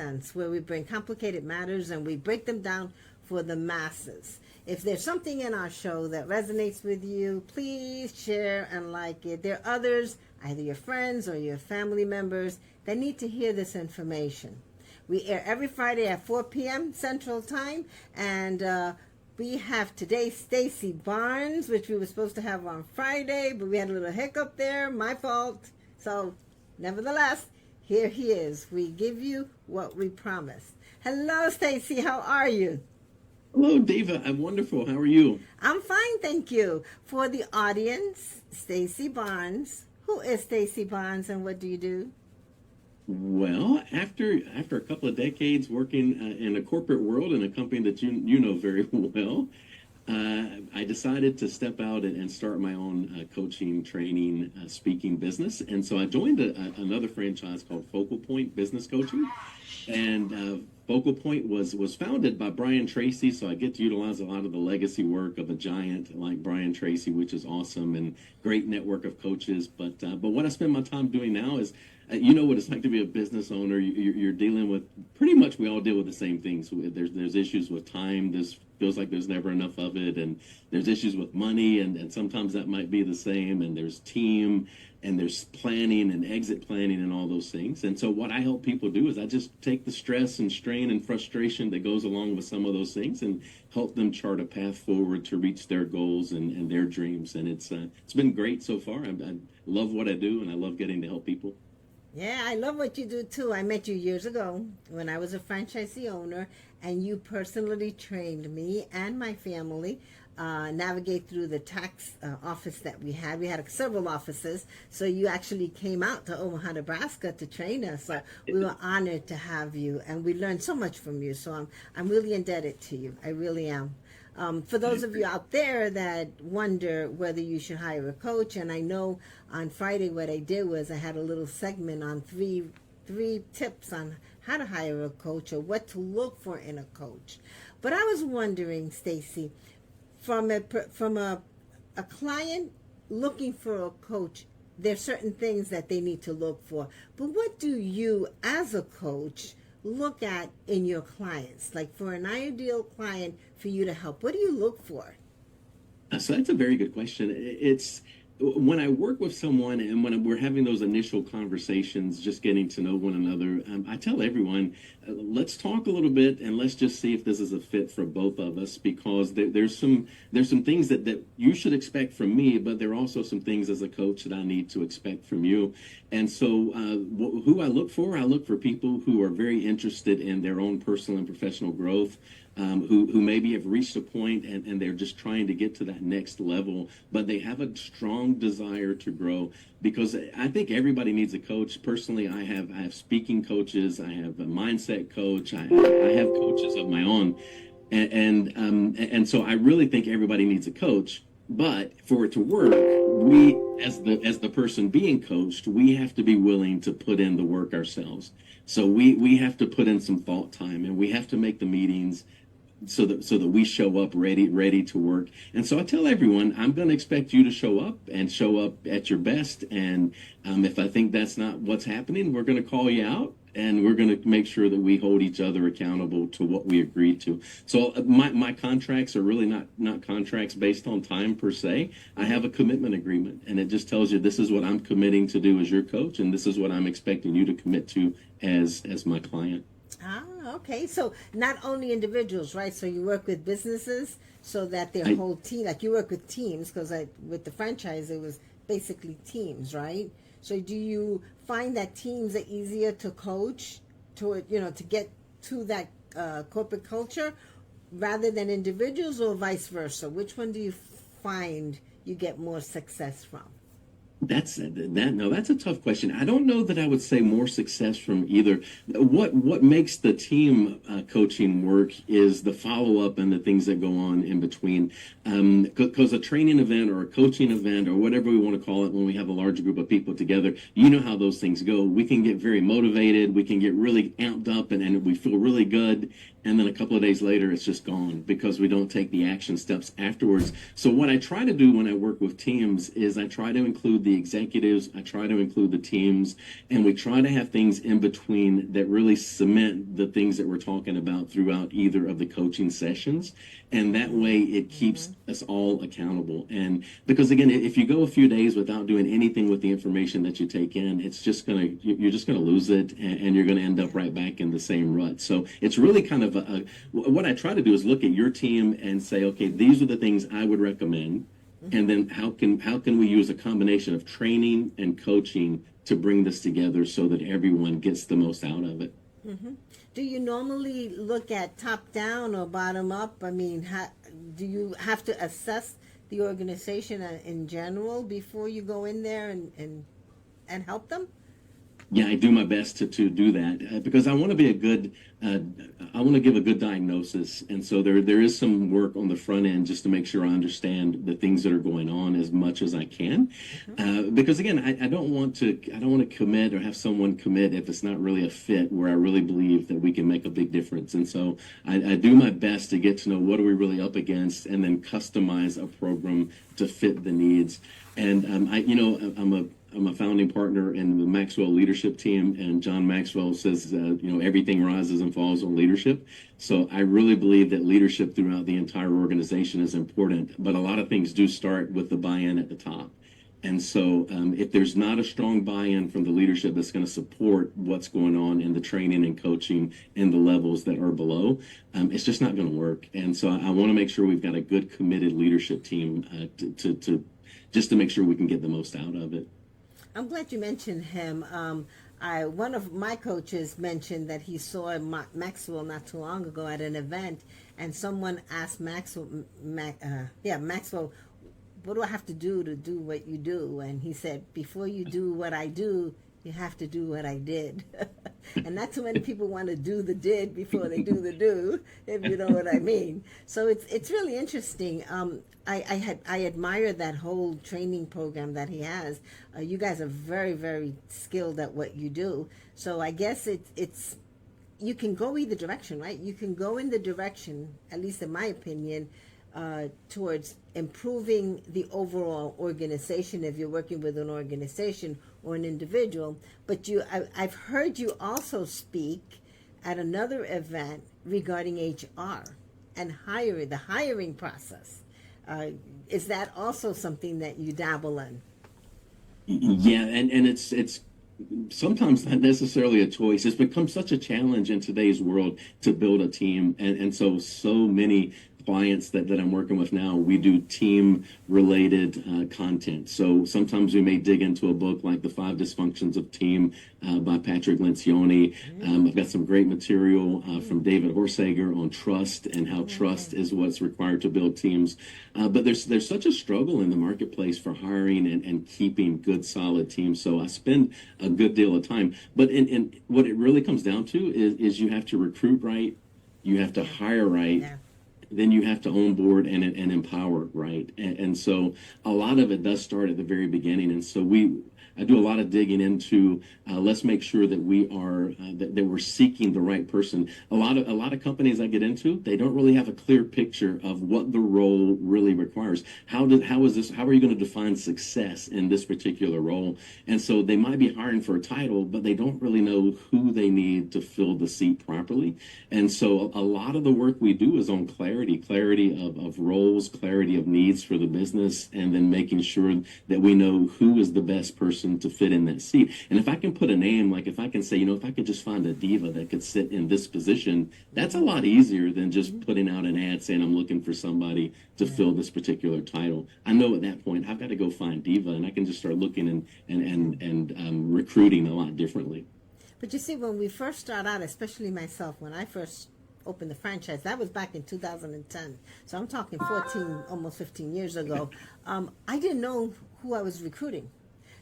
sense, where we bring complicated matters and we break them down for the masses. If there's something in our show that resonates with you, please share and like it. There are others, either your friends or your family members, that need to hear this information. We air every Friday at 4 p.m. Central Time, and we have today Stacey Barnes, which we were supposed to have on Friday, but we had a little hiccup there, my fault. So, nevertheless, here he is. We give you what we promised. Hello, Stacey. How are you? Hello, Diva. I'm wonderful. How are you? I'm fine, thank you. For the audience, Stacey Barnes. Who is Stacey Barnes, and what do you do? Well, after a couple of decades working in a corporate world in a company that you know very well, I decided to step out and start my own coaching, training, speaking business. And so I joined another franchise called Focal Point Business Coaching. And Focal Point was founded by Brian Tracy, so I get to utilize a lot of the legacy work of a giant like Brian Tracy, which is awesome, and great network of coaches. But what I spend my time doing now is, you know what it's like to be a business owner. You're dealing with, pretty much we all deal with the same things. There's issues with time. There's feels like there's never enough of it, and there's issues with money, and sometimes that might be the same, and there's team, and there's planning and exit planning and all those things. And so what I help people do is I just take the stress and strain and frustration that goes along with some of those things and help them chart a path forward to reach their goals and their dreams. And it's been great so far. I love what I do, and I love getting to help people. Yeah, I love what you do too. I met you years ago when I was a franchisee owner, and you personally trained me and my family navigate through the tax office that we had. We had several offices, so you actually came out to Omaha, Nebraska to train us. So we were honored to have you, and we learned so much from you. So I'm really indebted to you. I really am. For those of you out there that wonder whether you should hire a coach, and I know on Friday what I did was I had a little segment on three tips on how to hire a coach or what to look for in a coach. But I was wondering, Stacey, from a client looking for a coach, there's certain things that they need to look for. But what do you, as a coach, look at in your clients? Like for an ideal client for you to help, what do you look for? So that's a very good question. It's when I work with someone and when we're having those initial conversations, just getting to know one another, I tell everyone, let's talk a little bit and let's just see if this is a fit for both of us, because there's some things that you should expect from me, but there are also some things as a coach that I need to expect from you. And so who I look for people who are very interested in their own personal and professional growth, who maybe have reached a point and they're just trying to get to that next level, but they have a strong desire to grow. Because I think everybody needs a coach. Personally, I have speaking coaches, I have a mindset coach, I have coaches of my own, and so I really think everybody needs a coach. But for it to work, we, as the person being coached, we have to be willing to put in the work ourselves. So we have to put in some thought time, and we have to make the meetings so that we show up ready to work. And so I tell everyone, I'm going to expect you to show up at your best. And if I think that's not what's happening, we're going to call you out, and we're going to make sure that we hold each other accountable to what we agreed to. So my contracts are really not contracts based on time per se. I have a commitment agreement, and it just tells you this is what I'm committing to do as your coach, and this is what I'm expecting you to commit to as my client. Ah, okay. So not only individuals, right? So you work with businesses so that their whole team, like you work with teams, because with the franchise, it was basically teams, right? So do you find that teams are easier to coach to get to that corporate culture rather than individuals, or vice versa? Which one do you find you get more success from? That's a tough question. I don't know that I would say more success from either. What makes the team coaching work is the follow up and the things that go on in between. Because a training event or a coaching event or whatever we want to call it, when we have a large group of people together, you know how those things go. We can get very motivated. We can get really amped up, and we feel really good. And then a couple of days later, it's just gone because we don't take the action steps afterwards. So what I try to do when I work with teams is I try to include the the executives, I try to include the teams, and we try to have things in between that really cement the things that we're talking about throughout either of the coaching sessions. And that way it keeps us all accountable. And because again, if you go a few days without doing anything with the information that you take in, you're just gonna lose it, and you're gonna end up right back in the same rut. So it's really kind of what I try to do is look at your team and say, okay, these are the things I would recommend, and then how can we use a combination of training and coaching to bring this together so that everyone gets the most out of it. Do you normally look at top down or bottom up? I mean, do you have to assess the organization in general before you go in there and help them? Yeah, I do my best to do that because I want to be I want to give a good diagnosis. And so there is some work on the front end just to make sure I understand the things that are going on as much as I can. Because again, I don't want to commit or have someone commit if it's not really a fit where I really believe that we can make a big difference. And so I do my best to get to know what are we really up against and then customize a program to fit the needs. And I'm a founding partner in the Maxwell leadership team, and John Maxwell says, everything rises and falls on leadership. So I really believe that leadership throughout the entire organization is important, but a lot of things do start with the buy-in at the top. And so if there's not a strong buy-in from the leadership that's going to support what's going on in the training and coaching in the levels that are below, it's just not going to work. And so I want to make sure we've got a good, committed leadership team to make sure we can get the most out of it. I'm glad you mentioned him. One of my coaches mentioned that he saw Maxwell not too long ago at an event, and someone asked Maxwell, what do I have to do what you do? And he said, before you do what I do, you have to do what I did. And not too many people want to do the did before they do the do, if you know what I mean. So it's really interesting. I admire that whole training program that he has. You guys are very, very skilled at what you do. So I guess it's you can go either direction, right? You can go in the direction, at least in my opinion, towards improving the overall organization if you're working with an organization or an individual. But I've heard you also speak at another event regarding HR and the hiring process. Is that also something that you dabble in? Yeah, and it's sometimes not necessarily a choice. It's become such a challenge in today's world to build a team, and so many clients that I'm working with now, we do team related content. So sometimes we may dig into a book like The 5 Dysfunctions of Team by Patrick Lencioni. I've got some great material from David Horsager on trust and how trust is what's required to build teams. But there's such a struggle in the marketplace for hiring and keeping good, solid teams. So I spend a good deal of time. But in what it really comes down to is you have to recruit right, you have to hire right. Yeah. Then you have to onboard and empower, right? And so a lot of it does start at the very beginning. And so I do a lot of digging into let's make sure that we are that we're seeking the right person. A lot of companies I get into, they don't really have a clear picture of what the role really requires. How are you going to define success in this particular role? And so they might be hiring for a title, but they don't really know who they need to fill the seat properly. And so a lot of the work we do is on clarity of roles, clarity of needs for the business, and then making sure that we know who is the best person to fit in that seat. And if I can put a name, like if I can say, if I could just find a diva that could sit in this position, that's a lot easier than just putting out an ad saying I'm looking for somebody to fill this particular title. I know at that point I've got to go find diva, and I can just start looking and recruiting a lot differently. But you see, when we first start out, especially myself, when I first opened the franchise, that was back in 2010. So I'm talking 14, almost 15 years ago. I didn't know who I was recruiting.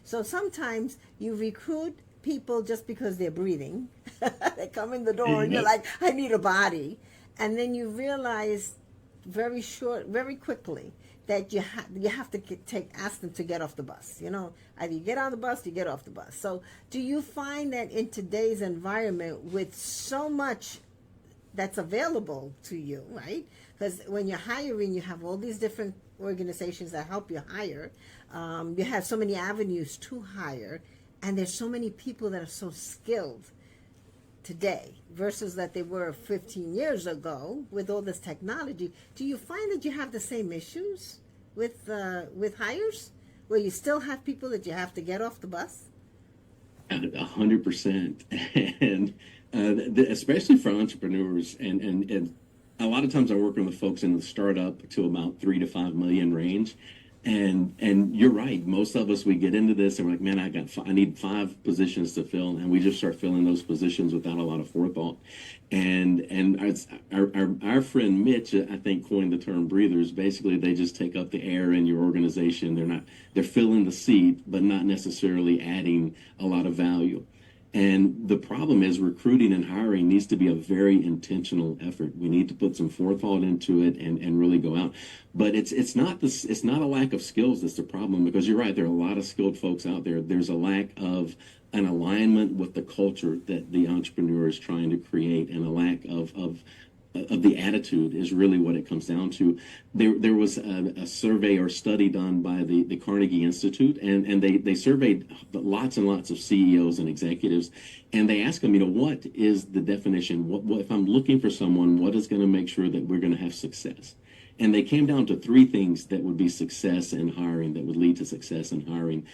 So sometimes you recruit people just because they're breathing. They come in the door and you're like, I need a body. And then you realize very quickly that you have to ask them to get off the bus. Either you get on the bus, you get off the bus. So do you find that in today's environment with so much that's available to you, right? Because when you're hiring, you have all these different organizations that help you hire. You have so many avenues to hire, and there's so many people that are so skilled today versus that they were 15 years ago with all this technology. Do you find that you have the same issues with hires, where you still have people that you have to get off the bus? 100%. And especially for entrepreneurs, and a lot of times I work with folks in the startup to about 3 to 5 million range. And you're right. Most of us, we get into this and we're like, man, I need 5 positions to fill, and we just start filling those positions without a lot of forethought. And our friend Mitch, I think, coined the term breathers. Basically, they just take up the air in your organization. They're filling the seat, but not necessarily adding a lot of value. And the problem is recruiting and hiring needs to be a very intentional effort. We need to put some forethought into it and really go out. But it's not a lack of skills that's the problem, because you're right, there are a lot of skilled folks out there. There's a lack of an alignment with the culture that the entrepreneur is trying to create, and a lack of the attitude is really what it comes down to. There was a survey or study done by the Carnegie Institute, and they surveyed lots and lots of CEOs and executives, and they asked them, what is the definition? What if I'm looking for someone, what is going to make sure that we're going to have success? And they came down to 3 things that would be success in hiring, that would lead to success in hiring.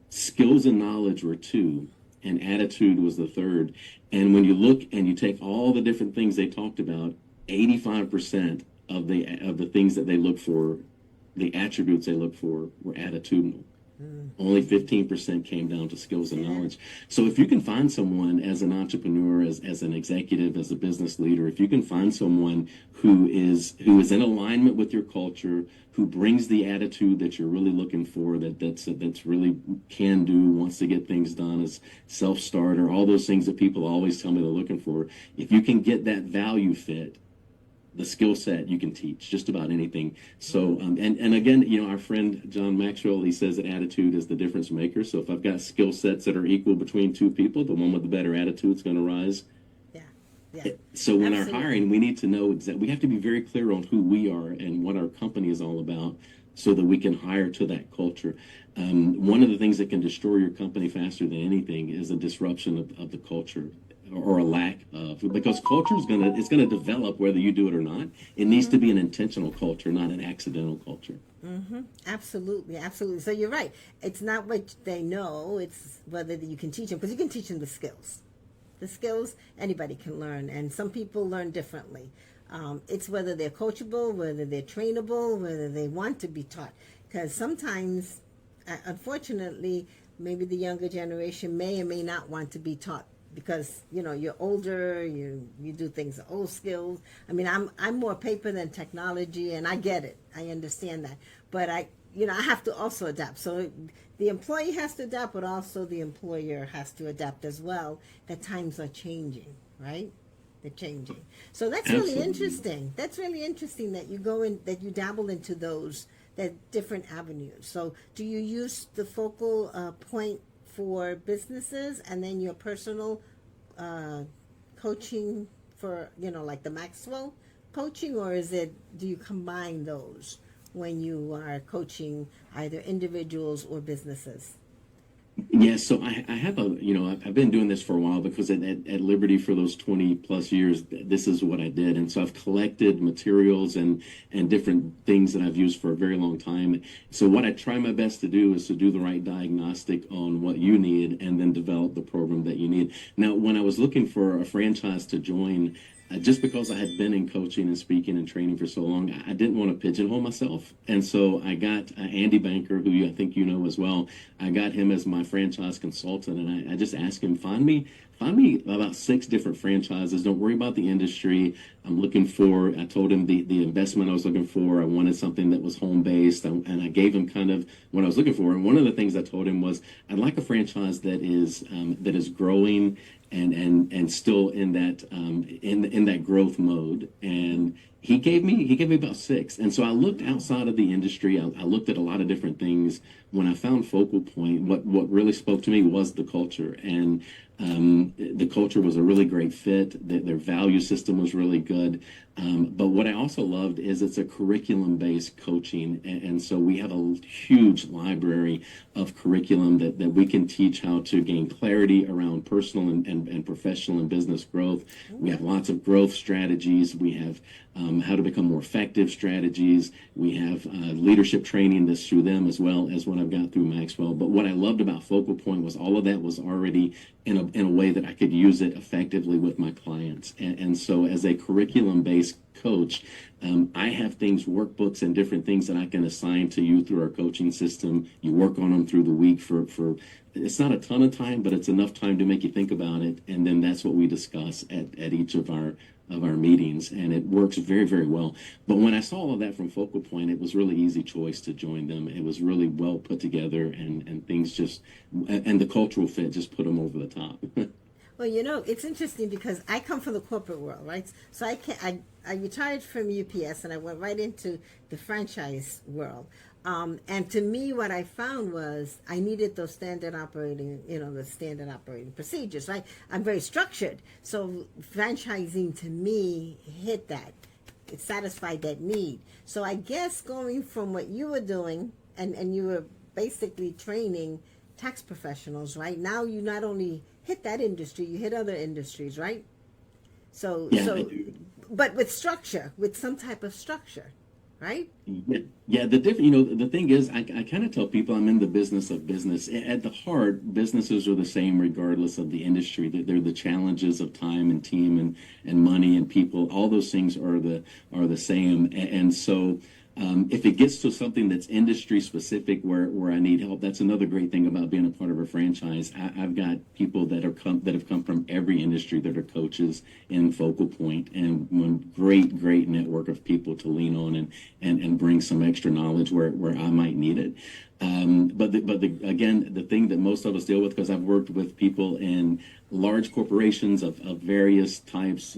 Skills and knowledge were 2, and attitude was the 3rd. And when you look and you take all the different things they talked about, 85% of the things that they look for, the attributes they look for, were attitudinal. Only 15% came down to skills and knowledge. So if you can find someone as an entrepreneur, as an executive, as a business leader, if you can find someone who is in alignment with your culture, who brings the attitude that you're really looking for, that's really can do, wants to get things done, is self-starter, all those things that people always tell me they're looking for, if you can get that value fit, the skill set, you can teach just about anything. So, and again, our friend John Maxwell, he says that attitude is the difference maker. So if I've got skill sets that are equal between 2 people, the one with the better attitude is going to rise. Yeah. So when Absolutely. our hiring, we need to know we have to be very clear on who we are and what our company is all about, so that we can hire to that culture. One of the things that can destroy your company faster than anything is a disruption of the culture, or a lack of, because culture is gonna develop whether you do it or not. It needs to be an intentional culture, not an accidental culture. Absolutely. So you're right. It's not what they know, it's whether you can teach them, because you can teach them the skills. The skills anybody can learn, and some people learn differently. It's whether they're coachable, whether they're trainable, whether they want to be taught. Because sometimes, unfortunately, maybe the younger generation may or may not want to be taught, because you're older, you do things old skills. I mean, I'm more paper than technology, and I get it, I understand that, but I have to also adapt. So the employee has to adapt, but also the employer has to adapt as well. That times are changing, right? They're changing. So that's Absolutely. really interesting. That's really interesting that you go in, that you dabble into those, that different avenues. So do you use the focal point for businesses, and then your personal coaching for, like the Maxwell coaching, or do you combine those when you are coaching either individuals or businesses? Yes, so I have I've been doing this for a while, because at Liberty for those 20 plus years, this is what I did. And so I've collected materials and different things that I've used for a very long time. So what I try my best to do is to do the right diagnostic on what you need, and then develop the program that you need. Now, when I was looking for a franchise to join, just because I had been in coaching and speaking and training for so long, I didn't want to pigeonhole myself. And so I got Andy Banker, who I think you know as well. I got him as my franchise consultant, and I just asked him, find me about 6 different franchises. Don't worry about the industry. I told him the investment I was looking for. I wanted something that was home-based, and I gave him kind of what I was looking for. And one of the things I told him was, I'd like a franchise that is growing and still in that in that growth mode. And he gave me about 6. And so I looked outside of the industry. I looked at a lot of different things. When I found Focal Point, what really spoke to me was the culture. And the culture was a really great fit. Their value system was really good. But what I also loved is it's a curriculum-based coaching, and so we have a huge library of curriculum that we can teach how to gain clarity around personal and professional and business growth. We have lots of growth strategies. We have how to become more effective strategies. We have leadership training that's through them as well as what I've got through Maxwell. But what I loved about Focal Point was all of that was already in a way that I could use it effectively with my clients. And so as a curriculum-based coach, I have things, workbooks and different things that I can assign to you through our coaching system. You work on them through the week for it's not a ton of time, but it's enough time to make you think about it. And then that's what we discuss at each of our meetings, and it works very, very well. But when I saw all of that from Focal Point, it was really easy choice to join them. It was really well put together, and things just, and the cultural fit just put them over the top. Well, you know, it's interesting because I come from the corporate world, right? So I retired from UPS and I went right into the franchise world. And to me, what I found was I needed those standard operating, the standard operating procedures, right? I'm very structured. So franchising to me hit that. It satisfied that need. So I guess going from what you were doing, and you were basically training tax professionals, right? Now you not only hit that industry, you hit other industries, right? So, Yeah, but with structure, with some type of structure, right? yeah. The thing is, I kind of tell people I'm in the business of business. At the heart, businesses are the same regardless of the industry. They're the challenges of time and team and money and people. All those things are the same. And so, if it gets to something that's industry specific where I need help, that's another great thing about being a part of a franchise. I've got people that have come from every industry that are coaches in Focal Point, and one great network of people to lean on and bring some extra knowledge where I might need it. Again, the thing that most of us deal with, because I've worked with people in large corporations of various types,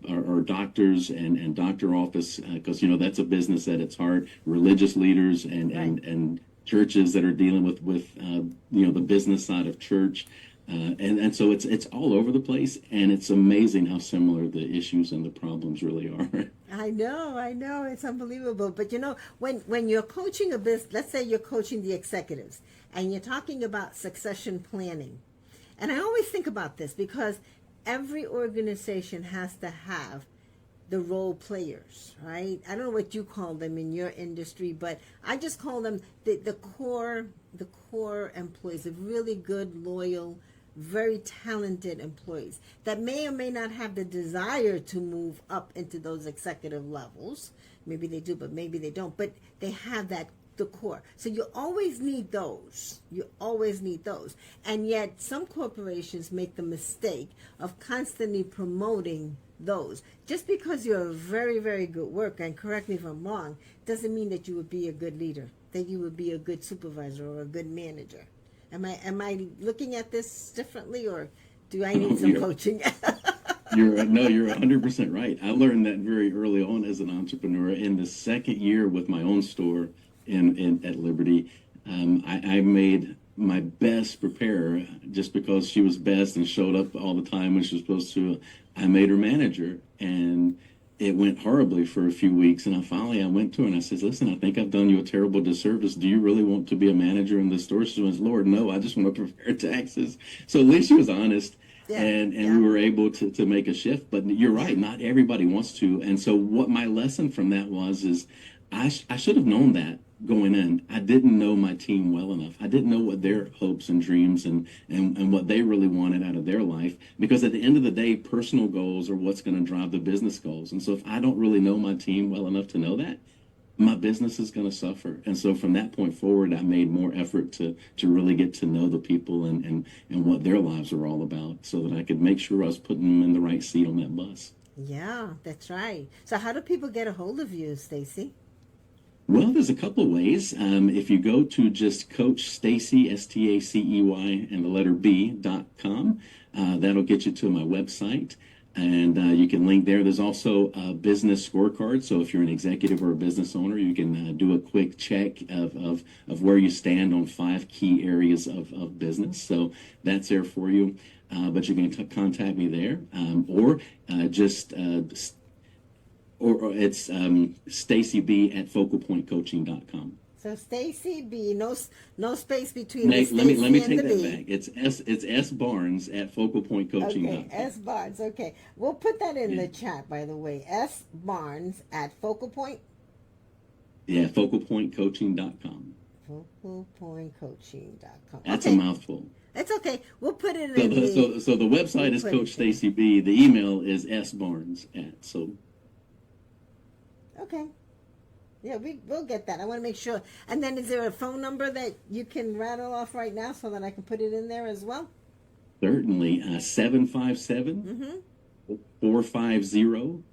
or doctors and doctor office, because that's a business at its heart. Religious leaders and churches that are dealing with the business side of church, and so it's all over the place, and it's amazing how similar the issues and the problems really are. I know, it's unbelievable. But when you're coaching a business, let's say you're coaching the executives, and you're talking about succession planning. And I always think about this because every organization has to have the role players, right? I don't know what you call them in your industry, but I just call them the core employees, the really good, loyal, very talented employees that may or may not have the desire to move up into those executive levels. Maybe they do, but maybe they don't. But they have the core. So you always need those. And yet some corporations make the mistake of constantly promoting those. Just because you're a very, very good worker, and correct me if I'm wrong, doesn't mean that you would be a good leader, that you would be a good supervisor or a good manager. Am I looking at this differently, or do I need some coaching? You're 100% right. I learned that very early on as an entrepreneur. In the second year with my own store at Liberty, I made my best preparer just because she was best and showed up all the time when she was supposed to. I made her manager, and it went horribly for a few weeks. And I went to her and I said, "Listen, I think I've done you a terrible disservice. Do you really want to be a manager in the store?" She went, "Lord, no, I just want to prepare taxes." So at least she was honest. Yeah, and we were able to make a shift. But you're right, not everybody wants to. And so what my lesson from that is I should have known that going in. I didn't know my team well enough. I didn't know what their hopes and dreams and what they really wanted out of their life. Because at the end of the day, personal goals are what's going to drive the business goals. And so if I don't really know my team well enough to know that, my business is going to suffer. And so from that point forward, I made more effort to really get to know the people and what their lives are all about, so that I could make sure I was putting them in the right seat on that bus. Yeah, that's right. So how do people get a hold of you, Stacey? Well, there's a couple of ways. If you go to just Coach Stacey, Stacey, and the letter B.com, that'll get you to my website. And you can link there. There's also a business scorecard. So if you're an executive or a business owner, you can do a quick check of where you stand on 5 key areas of business. So that's there for you. But you can contact me there, or just or it's Stacey B at focalpointcoaching.com. So Stacey B, no space between the Let Stacey me and take the that B. back. It's S Barnes at focalpointcoaching.com. Okay, S Barnes. Okay, we'll put that in the chat, by the way. S Barnes at Focal Point. Yeah, focalpointcoaching.com. Focalpointcoaching.com. That's okay. a mouthful. It's okay. We'll put it So in so the website is Coach Stacey B. The email is sbarnes at. So. Okay. Yeah, we'll get that. I want to make sure. And then is there a phone number that you can rattle off right now so that I can put it in there as well? Certainly. 757 450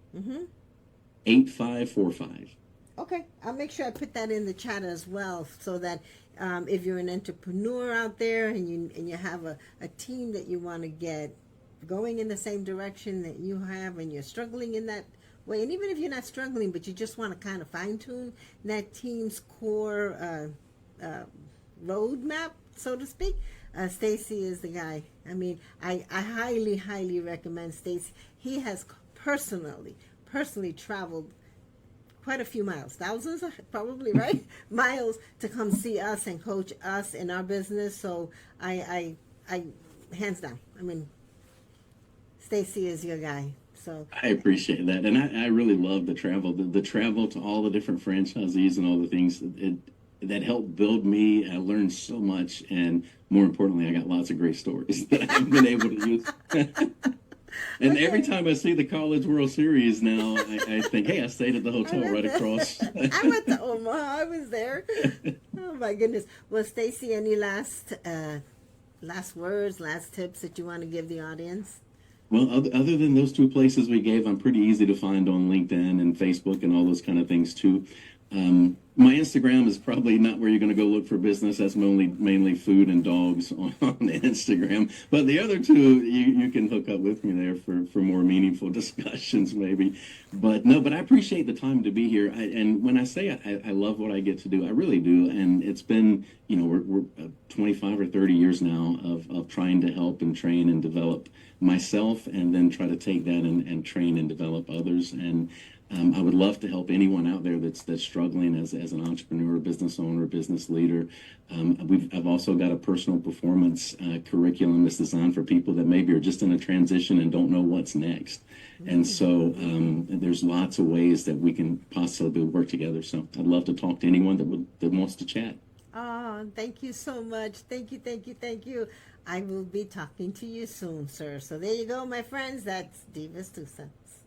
8545. Okay. I'll make sure I put that in the chat as well so that if you're an entrepreneur out there and you have a team that you want to get going in the same direction that you have and you're struggling in that way, and even if you're not struggling, but you just want to kind of fine-tune that team's core roadmap, so to speak, Stacey is the guy. I mean, I highly, highly recommend Stacey. He has personally traveled quite a few miles, thousands probably, right? Miles to come see us and coach us in our business. So I hands down, I mean, Stacey is your guy. So I appreciate that, and I really love the travel, the travel to all the different franchisees and all the things that helped build me. I learned so much, and more importantly, I got lots of great stories that I've been able to use. And every time I see the College World Series now, I think, hey, I stayed at the hotel right across. I went to Omaha. I was there. Oh my goodness. Well, Stacey, any last words, last tips that you want to give the audience? Well, other than those two places we gave, I'm pretty easy to find on LinkedIn and Facebook and all those kind of things too. My Instagram is probably not where you're going to go look for business. That's mainly food and dogs on Instagram. But the other two, you can hook up with me there for more meaningful discussions maybe. But no, but I appreciate the time to be here. And when I say I love what I get to do, I really do. And it's been, we're 25 or 30 years now of trying to help and train and develop myself, and then try to take that and train and develop others. And I would love to help anyone out there that's struggling as an entrepreneur, business owner, business leader. I've also got a personal performance curriculum that's designed for people that maybe are just in a transition and don't know what's next. And so there's lots of ways that we can possibly work together. So I'd love to talk to anyone that wants to chat. Oh, thank you so much. Thank you. I will be talking to you soon, sir. So there you go, my friends. That's Diva's 2 cents.